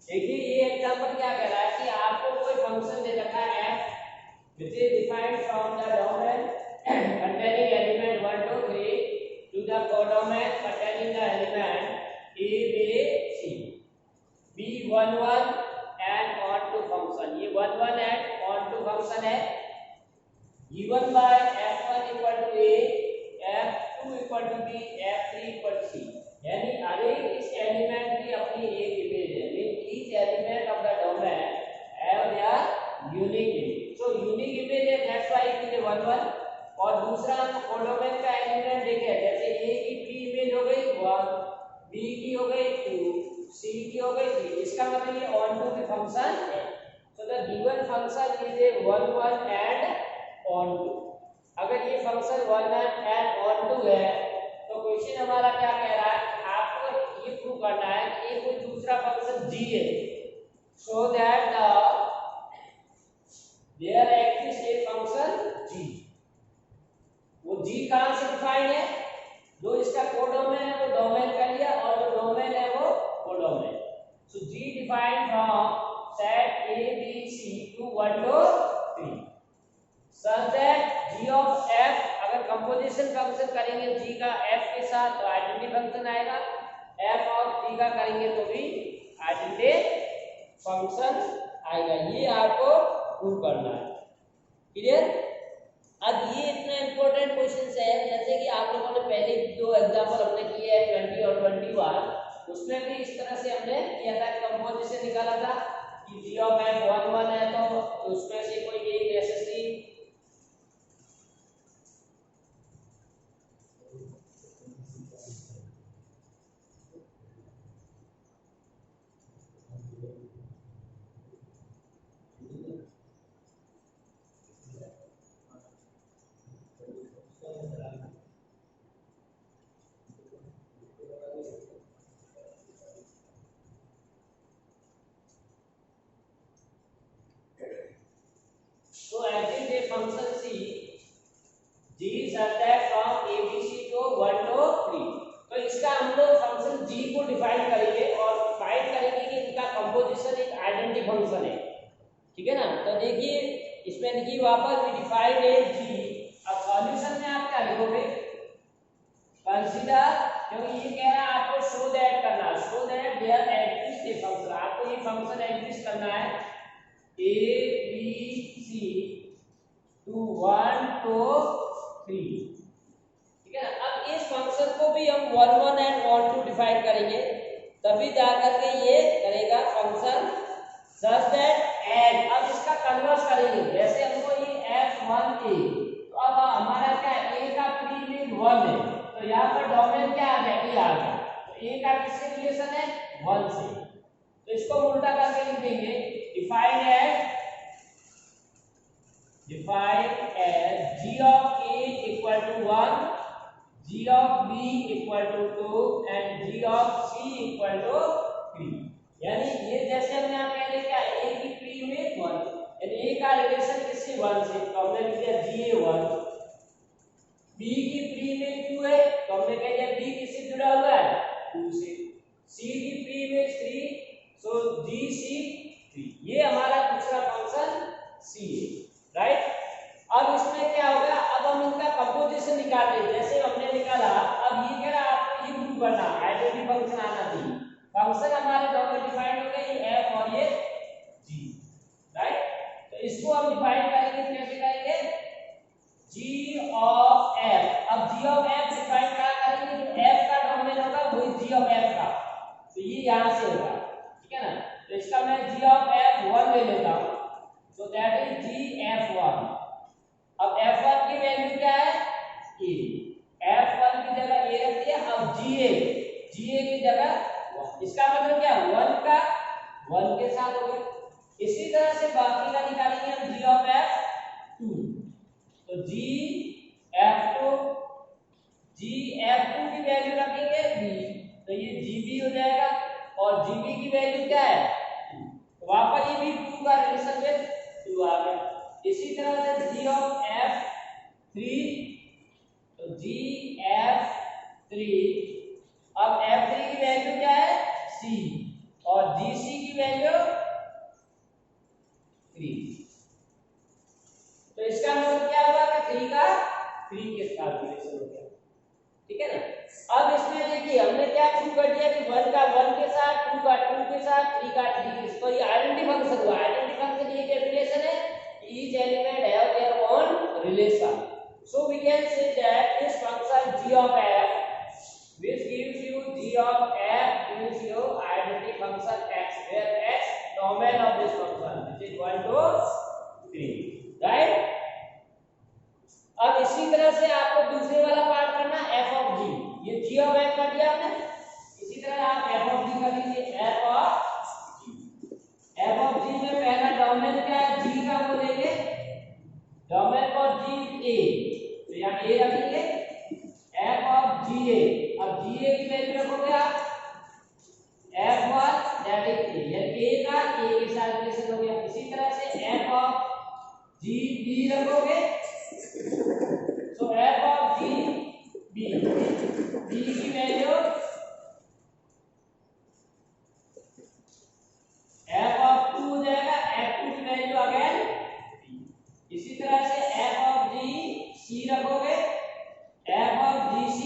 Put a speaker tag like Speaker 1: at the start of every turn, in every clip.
Speaker 1: देखिए ये एग्जांपल क्या कह रहा है कि आपको कोई फंक्शन दे रखा है f which is defined from the domain containing element 1 to 3 to the codomain containing the element a b c b11 and on to function। ये 11 and on to function है given by f1 equal to a, f2 equal to b, f3 equal to c। यानी हर एक इस element की अपनी एक image है। Mean each element of the domain have their unique image. So unique image है, that's why it is 1 1। और दूसरा हम कोडोमेन का एलिमेंट देखें, जैसे a की प्री इमेज हो गई 1, b की हो गई 2, c की हो गई 3। इसका मतलब ये ऑन टू की फंक्शन है। So the given function is a 1 1 and onto. अगर ये फंक्शन 1 1 एंड ऑन टू है तो क्वेश्चन हमारा क्या कह रहा है कि आपको ये प्रूव करना है कि ये कोई दूसरा फंक्शन g है, so that there exist a function g। वो g कहां से डिफाइंड है? जो इसका कोडोमेन है वो डोमेन का लिया और जो डोमेन है वो codomain. So g defined from set a b c to 1 to 3 such that g of f, अगर कंपोजिशन फंक्शन करेंगे g का f के साथ तो आइडेंटिटी फंक्शन आएगा, f और g का करेंगे तो भी आइडेंटिटी फंक्शन आएगा। ये आपको प्रूव करना है। क्लियर? अब ये इतना इंपॉर्टेंट क्वेश्चन है, जैसे कि आप लोगों ने पहले जो एग्जांपल हमने किए हैं 20 और 21, उसमें भी इस तरह से हमने किया था, कंपोजिशन निकाला था कि g of f 1 1 है तो उसमें से कोई एक SSC so acting a function c g such that from abc to 1 to 3। तो इसका हम लोग फंक्शन g को डिफाइन करेंगे और फाइंड करेंगे कि इनका कंपोजिशन एक आइडेंटिटी फंक्शन है। ठीक है ना? तो देखिए इसमें लिखिए वापस वी डिफाइन ए g। अब सॉल्यूशन में आप क्या लिखोगे? कंसीडर, क्योंकि ये कह रहा है आपको शो दैट करना, show that there exist a function. आपको ये फंक्शन एग्जिस्ट करना है a b c to 1 to 3। ठीक है ना? अब इस फंक्शन को भी हम 1 1 एंड 1 2 डिफाइन करेंगे, तभी जाकर के ये करेगा फंक्शन such that and। अब इसका कन्वर्स करेंगे, जैसे हमको ये f1a, तो अब हमारा क्या है, a का प्री इमेज 1 है तो यहाँ पर डोमेन क्या आ गया, a आ गया। तो a का किससे रिलेशन है? 1 से। तो इसको उल्टा करके लिख देंगे defined as g of a equal to 1, g of b equal to 2 and g of c equal to 3। यानी ये जैसे हमने यहाँ पहले क्या a की प्री इमेज 1, यानी a का रिलेशन किससे 1 से, तो हमने लिख दिया ga1। b की प्री इमेज 2 है तो हमने कह दिया b किससे जुड़ा हुआ है? 2 से। c की प्री इमेज 3, सो gc3। ये हमारा दूसरा फंक्शन c है, राइट? अब इसमें क्या होगा, अब हम इनका कंपोजिशन निकालते हैं जैसे हमने निकाला। अब ये कह रहा आपको ये प्रूव करना, आइडेंटिटी फंक्शन आना चाहिए। फंक्शन हमारे डोमेन डिफाइंड हो गए, ये f और ये g, राइट? तो इसको हम डिफाइन करेंगे, कैसे करेंगे? g of f। अब g of f डिफाइन क्या करेंगे, जो f का डोमेन होगा वही g of f का, तो ये यहां से होगा। ठीक है ना? तो इसका मैं g of f1 ले लेता हूं, so that is g f1। अब f1 की वैल्यू क्या है? a। f1 की जगह a रख दिया। अब ga की जगह 1। इसका मतलब क्या, 1 का 1 के साथ हो गया। इसी तरह से बाकी का निकालेंगे हम g of f2, तो g f2 की वैल्यू रखेंगे b, तो ये gb हो जाएगा और gb की वैल्यू क्या है? तो वापस ये भी 2 का रिलेशन विद 2 आ गया। इसी तरह से g of f3, तो g f3, अब f3 की वैल्यू क्या है? c, और gc की वैल्यू देखिए हमने क्या प्रूव कर दिया कि 1 का 1 के साथ, 2 का 2 के साथ, 3 का 3 के साथ। तो ये आइडेंटिटी फंक्शन हुआ। आइडेंटिटी फंक्शन ये डेफिनेशन है, each element have their own relation. So we can say that this function g of f, which gives you g of f, gives you identity function x, where x domain of this function, which is equal to 3, right? अब इसी तरह से आपको दूसरे वाला part करना f of g। ये g of f कर दिया आपने, इसी तरह आप f of g कर लीजिए। f of g में पहला डोमेन क्या है, g का वो लेंगे, डोमेन फॉर g a, तो यहाँ a रखेंगे, f of g a। अब g a की वैल्यू रखोगे आप f1 दैट इज a, यानी a का a के साथ रिलेशन हो गया। इसी तरह से f of g b रखोगे, so f of g b, b की वैल्यू f of 2 हो जाएगा, f2 की वैल्यू अगेन b। इसी तरह से f of g c रखोगे, f of gc,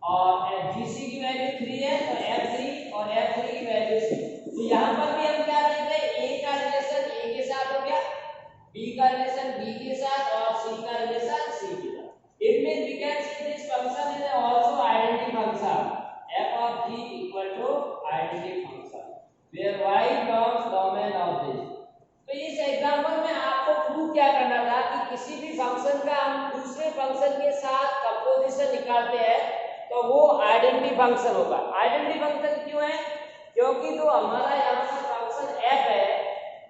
Speaker 1: और gc की वैल्यू 3 है तो f3, और f3 की वैल्यू c। तो यहाँ पर भी हम क्या देख रहे हैं, a का रिलेशन a के साथ हो गया, b का रिलेशन b के साथ, और c का रिलेशन c के साथ। It means we can say this function is also identity function. F of g equal to identity function, where y comes domain of this. तो इस एग्जांपल में आपको प्रूव क्या करना था कि किसी भी फंक्शन का हम दूसरे फंक्शन के साथ कंपोजिशन निकालते हैं तो वो आइडेंटिटी फंक्शन होगा। आइडेंटिटी फंक्शन क्यों है, क्योंकि जो हमारा यहाँ पर फंक्शन f है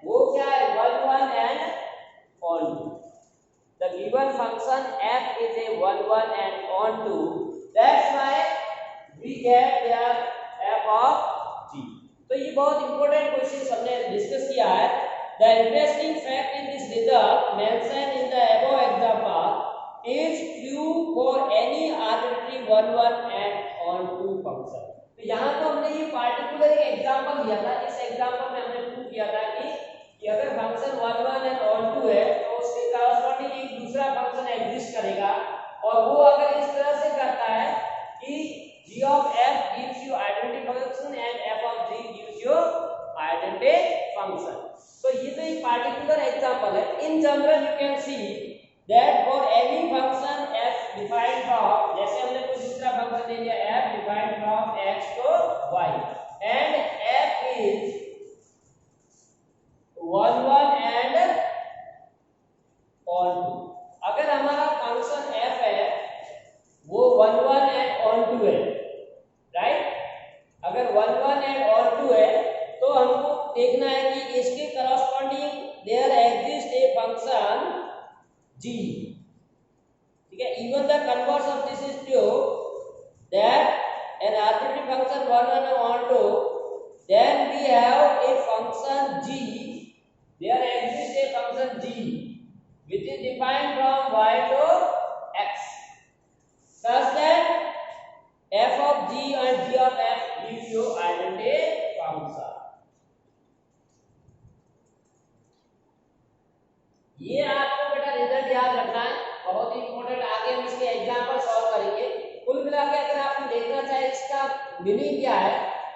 Speaker 1: वो क्या है, 1 1 and on 2। The given function f is a 1 1 and on 2, that's why we get their f of g। तो ये बहुत इंपॉर्टेंट क्वेश्चन हमने डिस्कस किया है। The interesting fact in this result mentioned in the above example is true for any arbitrary 1 1 and on 2 function। तो यहाँ तो हमने ये पार्टिकुलर एक एग्जांपल लिया था, इस एग्जांपल में हमने प्रूव किया था कि अगर फंक्शन 1 1 and on 2 है तो उसके कॉरस्पॉन्डिंग एक दूसरा फंक्शन एग्जिस्ट करेगा, और वो अगर इस तरह से करता है कि g of f gives you identity function and f of g gives you identity function। तो ये तो एक पार्टिकुलर एग्जांपल है। In general you can see that for any function f defined from, जैसे हमने कोई दूसरा फंक्शन ले लिया f defined from x to y and f is 1 1 and on 2। अगर हमारा फंक्शन f है वो 1 1 and on 2 है, राइट? अगर 1 1 and on 2 है तो हमको देखना है कि इसके corresponding there exist a function g, ठीक है। Even the converse of this is true that an arbitrary function 1 1 and on 2, then we have a function g, there exists a function g which is defined from y to x such that f of g and g of f gives you identity function। ये आपको बेटा result याद रखना है, बहुत ही important. आगे हम इसके एग्जांपल सॉल्व करेंगे। कुल मिलाकर अगर आपको देखना चाहे इसका मीनिंग क्या है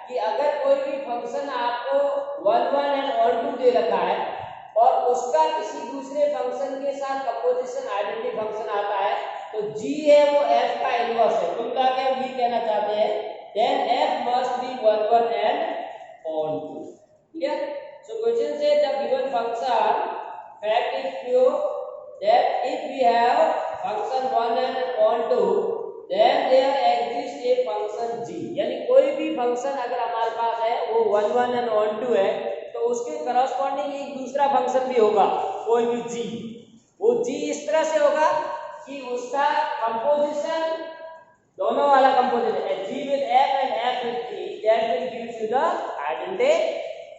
Speaker 1: कि अगर कोई भी फंक्शन आपको 1 1 and on 2 दे रखा है और उसका किसी दूसरे फंक्शन के साथ कंपोजिशन आइडेंटिटी फंक्शन आता है तो g है वो f का इनवर्स है। कुल मिलाकर हम ये कहना चाहते हैं then f must be 1 1 and on 2। Clear? So question says the given function fact is true that if we have function 1 and on 2 then there exists a function g। यानी कोई भी फंक्शन अगर हमारे पास है वो 1 1 and on 2 है तो उसके करस्पॉन्डिंग एक दूसरा फंक्शन भी होगा, कोई भी g। वो g इस तरह से होगा कि उसका कंपोजिशन दोनों वाला composition g with f and f with g, that will give you the identity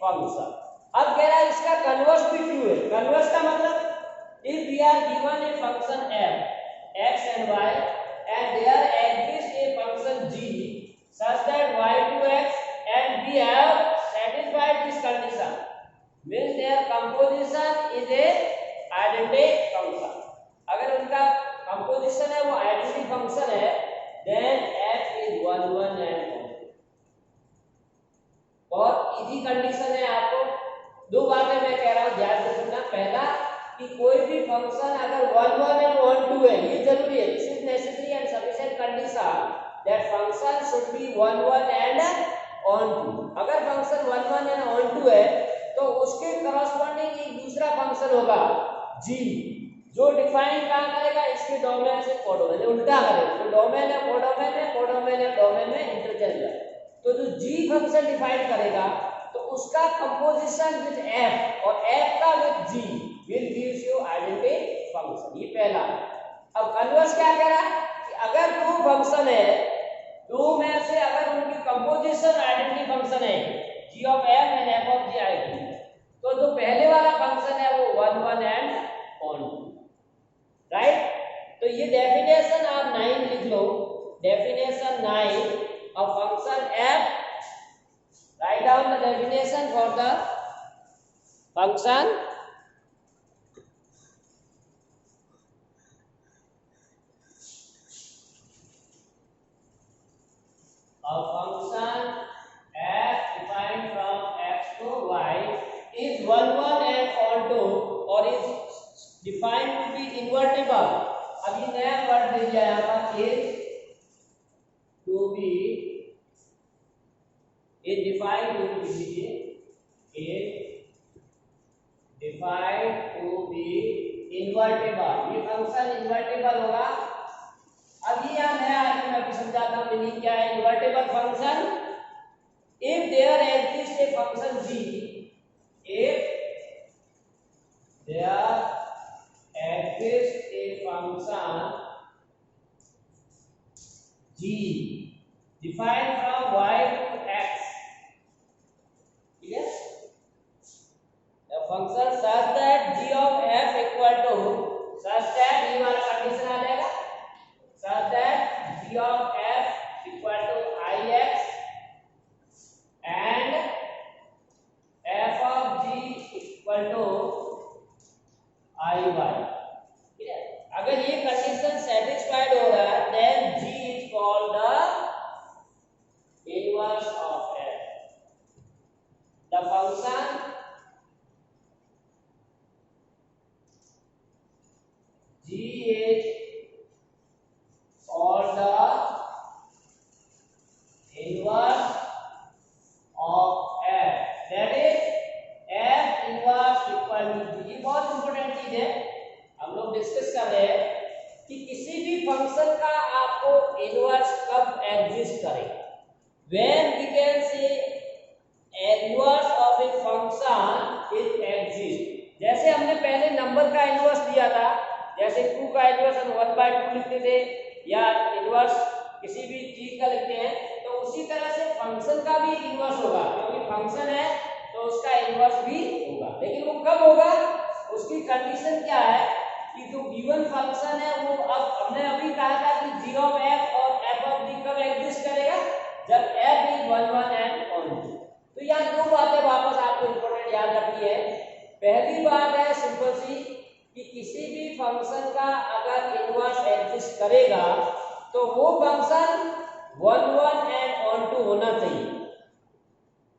Speaker 1: function। अब कह रहा है इसका कन्वर्स भी ट्रू है। कन्वर्स का मतलब if we are given a function f x and y and there exists a function g such that y to x and we have satisfied this condition, means their composition is a identity function। अगर उनका composition है वो identity function है then f is one one and onto. बहुत easy condition है, आपको दो बातें मैं कह रहा हूं ध्यान से सुनना। पहला कि कोई भी फंक्शन अगर one one and onto है, ये जरूरी है, this is necessary and sufficient condition that function should be one one and onto. अगर function one one and onto है तो उसके करस्पॉन्डिंग एक दूसरा फंक्शन होगा g, जो डिफाइन कहां करेगा, इसके डोमेन से कोडोमेन, उल्टा करेगा। तो डोमेन है कोडोमेन है, कोडोमेन है डोमेन में इंटरचेंज है। तो जो g फंक्शन डिफाइन करेगा तो उसका कंपोजिशन विद f और f का with g will gives you identity function. ये पहला। अब कन्वर्स क्या कह रहा है कि अगर दो फंक्शन है, दो में से अगर उनकी कंपोजिशन आइडेंटिटी फंक्शन है g of f and f of g identity, तो जो पहले वाला फंक्शन है वो one one and onto, right. तो ये डेफिनेशन आप 9 लिख लो, definition 9 of function f. Write down the definition for the function f defined from x to y is one one and on to or is defined to be invertible। अब ये नया word दे दिया यहाँ पर, is to be is defined to be invertible. ये function invertible होगा। अब ये यहाँ नया आइटम मैं समझाता हूँ मीनिंग क्या है। Invertible function if there exist a function g, if there exist a function g defined from y to x, yes, the function such that g of f equal to such that ये वाला condition आ जाएगा, such that g of f equal to ix and f of g equal to iy। ठीक है, अगर ये condition satisfied हो रहा है then g is called the inverse of f। The function g is called the inverse of f, that is f inverse equal to g। ये बहुत important चीज है, हम लोग डिस्कस कर रहे हैं कि किसी भी फंक्शन का आपको इनवर्स कब एग्जिस्ट करेगा। When we can say inverse of a function is exist, जैसे हमने पहले नंबर का इनवर्स लिया था, जैसे 2 का इनवर्स हम 1/2 लिखते थे या इनवर्स किसी भी चीज का लिखते हैं, तो उसी तरह से फंक्शन का भी इनवर्स होगा, क्योंकि फंक्शन है तो उसका इनवर्स भी होगा। लेकिन वो कब होगा, उसकी कंडीशन क्या है कि जो गिवन फंक्शन है वो, अब हमने अभी कहा था कि g of f और f of g कब एग्जिस्ट करेगा, जब f is one one and onto. तो यहाँ दो बातें वापस आपको इंपॉर्टेंट याद रखनी है। पहली बात है सिंपल सी कि किसी भी फंक्शन का अगर इनवर्स एग्जिस्ट करेगा तो वो function one one and onto होना चाहिए।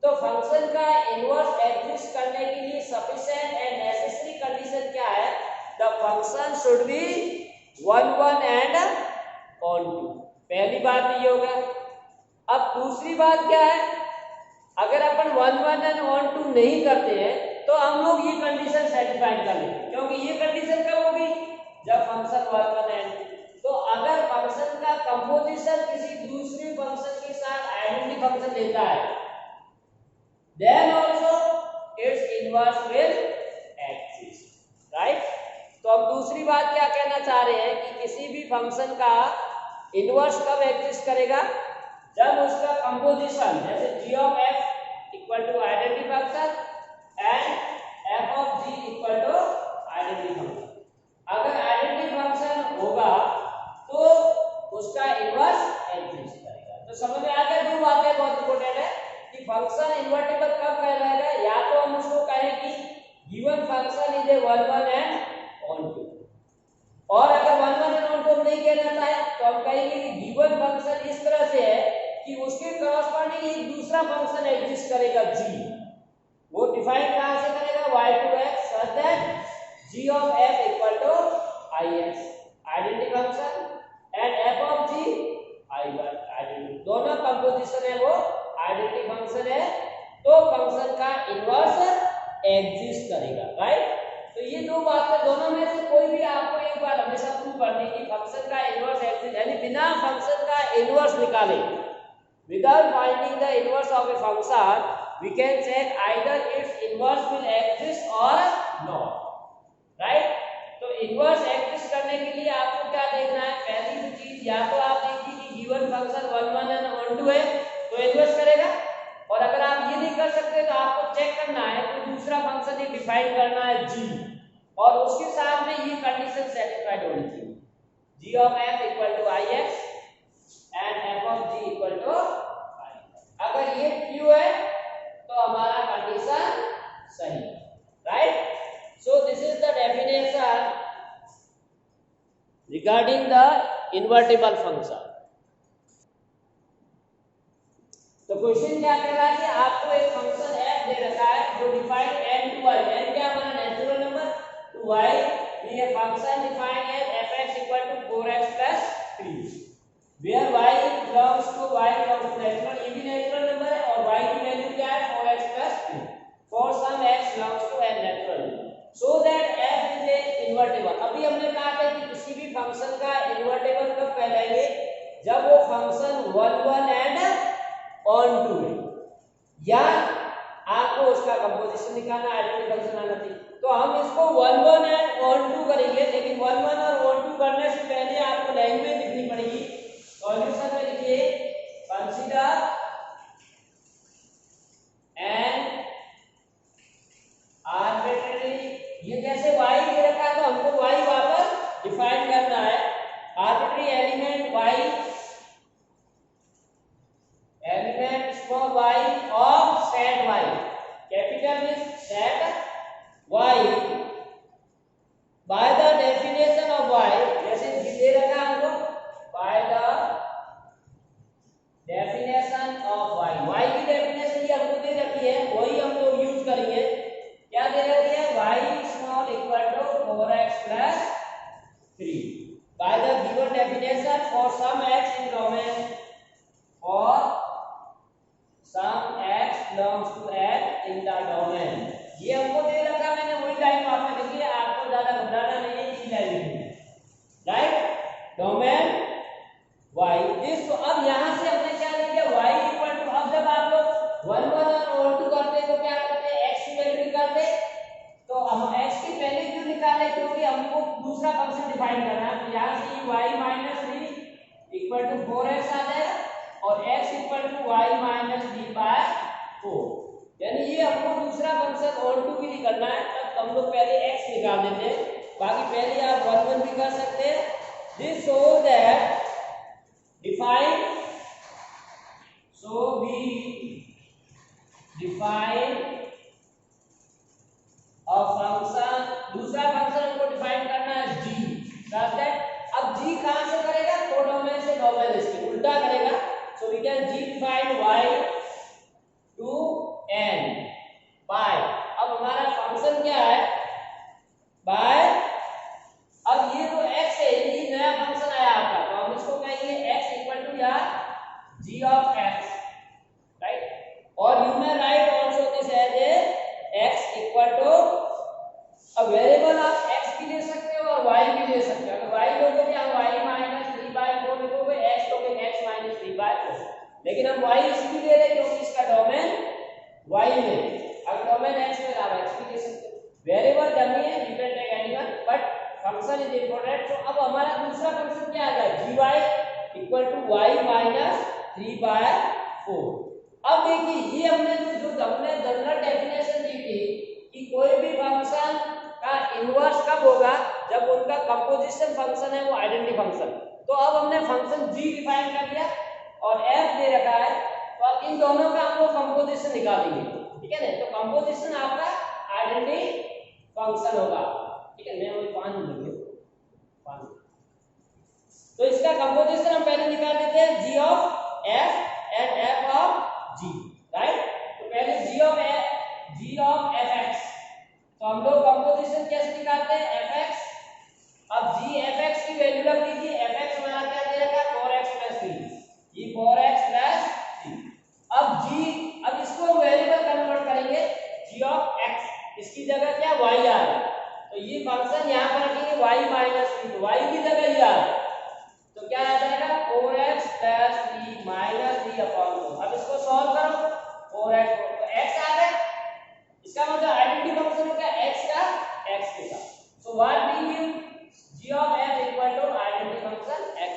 Speaker 1: तो फंक्शन का इनवर्स एग्जिस्ट करने के लिए सफिशिएंट एंड नेसेसरी कंडीशन क्या है, the function should be one one and onto. पहली बात ये हो गया। अब दूसरी बात क्या है, अगर अपन one one and onto नहीं करते हैं तो हम लोग ये कंडीशन सेटिस्फाइड कर लेंगे, क्योंकि ये कंडीशन कब होगी, जब फंक्शन वन वन एंड। तो अगर फंक्शन का कंपोजिशन किसी दूसरे फंक्शन के साथ आइडेंटिटी फंक्शन लेता है, then also its inverse will exist, right। तो अब दूसरी बात क्या कहना चाह रहे हैं कि किसी भी फंक्शन का इनवर्स कब एग्जिस्ट करेगा, जब उसका कंपोजिशन जैसे g of f equal to identity function and f of g equal to identity function. अगर आइडेंटिटी फंक्शन होगा तो उसका इनवर्स एग्जिस्ट करेगा। तो समझ में आ गया, दो बातें बहुत इंपॉर्टेंट है कि फंक्शन इन्वर्टेबल कब कहलाएगा, या तो हम उसको कहें कि given function is a one one and onto, और अगर one one and onto नहीं कहना चाहे तो हम कहेंगे कि गिवन फंक्शन इस तरह से है कि उसके करस्पॉन्डिंग एक दूसरा फंक्शन एग्जिस्ट करेगा g। वो डिफाइन कहां से करेगा, y to x such that g of f equal to ix identity function and f of g i bar identity, दोनों कंपोजिशन है वो आइडेंटिटी फंक्शन है, तो फंक्शन का इनवर्स एग्जिस्ट करेगा, राइट। तो ये दो बातें, दोनों में से कोई भी आपको एक बार हमेशा प्रूव करनी कि फंक्शन का इनवर्स एग्जिस्ट, यानी बिना फंक्शन का इनवर्स निकाले, without finding the inverse of a function we can check either its inverse will exist और नॉट, राइट। तो इनवर्स एग्जिस्ट करने के लिए आपको क्या देखना है, पहली चीज या तो आप देखिए कि गिवन फंक्शन 1 1 एंड 1 2 है तो इनवर्स करेगा, और अगर आप ये नहीं कर सकते तो आपको चेक करना है कोई दूसरा फंक्शन ही डिफाइन करना है g, और उसके साथ में ये कंडीशन सेटिस्फाइड होनी चाहिए, g of f equal to ix and f of g equal to i। अगर ये ट्रू है तो हमारा कंडीशन सही, right. So this is the definition regarding the invertible function. तो क्वेश्चन क्या कह रहा है कि आपको एक फंक्शन f दे रखा है जो defined n to y, n क्या हमारा natural number, to y we have function defined as fx equal to 4x plus 3 where y belongs to natural, ये भी नेचुरल नंबर है और y की वैल्यू क्या है 4x plus 3 for some x belongs to n natural so that f is a invertible। अभी हमने कहा था कि किसी भी फंक्शन का इन्वर्टिबल कब कहलाएंगे, जब वो फंक्शन 1 1 एंड ऑन टू है, या आपको उसका कंपोजिशन निकालना, आइडेंटिटी फंक्शन आना चाहिए। तो हम इसको 1 1 एंड ऑन टू करेंगे, लेकिन 1 1 और ऑन टू करने से पहले आपको लैंग्वेज लिखनी पड़ेगी। सॉल्यूशन में लिखिए कंसीडर एन आर्बिट्रेरी, ये जैसे y दे रखा है तो हमको y वापस डिफाइन करना है, arbitrary element y, element small y of set y, capital means set y by the definition of y, जैसे दे रखा है हमको by the definition of y, y की डेफिनेशन ये हमको दे रखी है, वही हम लोग यूज करेंगे। क्या दे रखी है, y small equal to 4x plus 3 by the given definition for some x in domain और some x belongs to n in the domain, ये हमको दे रखा, मैंने वही लाइन वापस लिखी है, आपको ज्यादा घबराना नहीं है, इसी लाइन लिखनी है, राइट। डोमेन y दिस, तो अब यहां से हमने क्या लिख दिया y इक्वल टू, अब जब आप लोग 1 1 और 2 करते तो क्या करते, x की वैल्यू निकालते, तो हम x की वैल्यू क्यों निकाले, क्योंकि हमको दूसरा फंक्शन डिफाइन करना है। तो यहां से y - 3 इक्वल टू 4x आ जाएगा और x equal to y - 3 by 4, यानी ये हमको दूसरा फंक्शन ऑन टू भी निकालना है, तब हम लोग पहले x निकाल देते हैं, बाकी पहले आप 1 1 भी कर सकते हैं। This shows that define, so we define a function, दूसरा फंक्शन हमको डिफाइन करना है g, such that अब g कहां से करेगा, को डोमेन से डोमेन, इसके उल्टा करेगा, so we can g define y to n by, अब हमारा फंक्शन क्या है by, अब ये जो x है ये नया फंक्शन आया आपका, तो हम इसको कहेंगे x इक्वल टू या g of x, राइट। और you may write also this as a x equal to, अब वेरिएबल आप x भी ले सकते हो और y भी ले सकते हो, अगर y लोगे तो y - 3/4 लिखोगे, x लोगे x - 3/4, लेकिन हम y इसलिए ले रहे हैं क्योंकि इसका डोमेन y में, अगर डोमेन x में आप x भी ले सकते हो, वेरिएबल डमी है, you can take anyone but function is important. तो अब हमारा दूसरा फंक्शन क्या आ गया, gy इक्वल टू y - 3/4। अब देखिए ये हमने जो हमने जनरल डेफिनेशन दी थी कि कोई भी फंक्शन का इनवर्स कब होगा, जब उनका कंपोजिशन फंक्शन है वो आइडेंटिटी फंक्शन, तो अब हमने फंक्शन g डिफाइन कर दिया और f दे रखा है, तो अब इन दोनों का हम लोग कंपोजिशन निकालेंगे, ठीक है ना। तो कंपोजिशन आपका आइडेंटिटी फंक्शन होगा, ठीक है। मैं वही 5 लिख लूं, 5 तो इसका कंपोजिशन हम पहले निकाल लेते हैं, g of f and f of g, right. तो पहले g ऑफ fx, तो हम लोग कंपोजिशन कैसे निकालते हैं, fx। अब g fx की वैल्यू रख दीजिए, fx हमारा क्या दे रखा है 4x + 3, ये 4x + 3। अब इसको हम वेरिएबल कन्वर्ट करेंगे, g ऑफ x, इसकी जगह क्या y आ रहा है, तो ये फंक्शन यहाँ पर रखेंगे y - 3, तो y की जगह ये आ रहा है, तो क्या आ जाएगा 4x + 3 - 3/4। अब इसको सॉल्व करो, 4x, तो x आ गया, इसका मतलब आइडेंटिटी फंक्शन हो गया x का x के साथ। So what we give g of f = identity function x।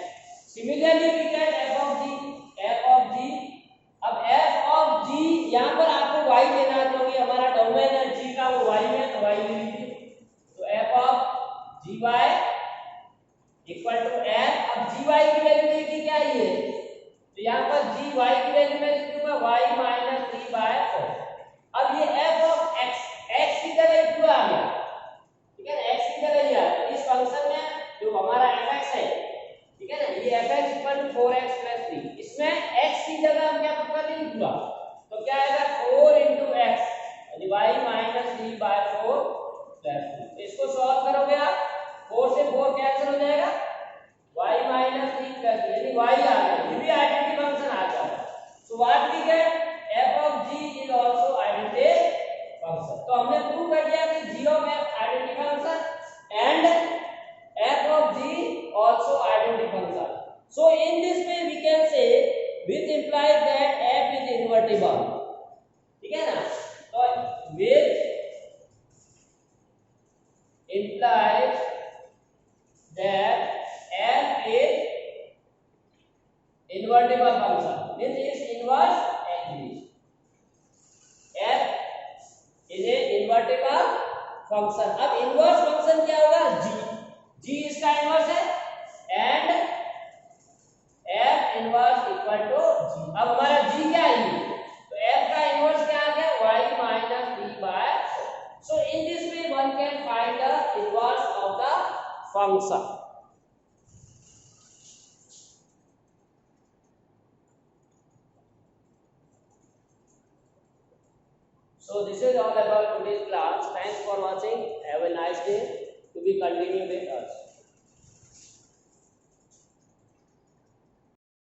Speaker 1: Similarly we get f of g। अब f ऑफ g यहां पर आपको y लेना है, क्योंकि हमारा डोमेन है g का, वो y में, तो y ले लीजिए। तो f ऑफ gy = f। अब gy की वैल्यू देखिए क्या है, तो यहां पर gy की वैल्यू में लिख दूंगा y - 3/4। अब ये f ऑफ x की जगह पूरा आ गया, ठीक है ना, x की जगह ये आ गया। इस फंक्शन में जो हमारा fx है, ठीक है ना, ये fx = 4x + 3, इसमें x की जगह हम क्या पुट कर देंगे पूरा, तो क्या आएगा 4 × x यानी y - 3/4 + 2। तो इसको सॉल्व करोगे आप, 4 से 4 कैंसिल हो जाएगा, y - 3 + 3 यानी y आ गया, ये भी आइडेंटिटी फंक्शन आ जाएगा। So what we get, f of g is also identity function. तो हमने प्रूव कर दिया कि g of f identity function and f of g also identity function. So in this way we can say, which implies that f is invertible, ठीक है ना, तो which implies that f is invertible function, means is inverse exists, f is a invertible function। अब inverse function क्या होगा, g इसका inverse है and f inverse = g। अब हमारा g क्या है, तो f का इनवर्स क्या आ गया, y - 3/4। So in this way one can find the inverse of the function. So this is all about today's class. Thanks for watching. Have a nice day. To be continued with us.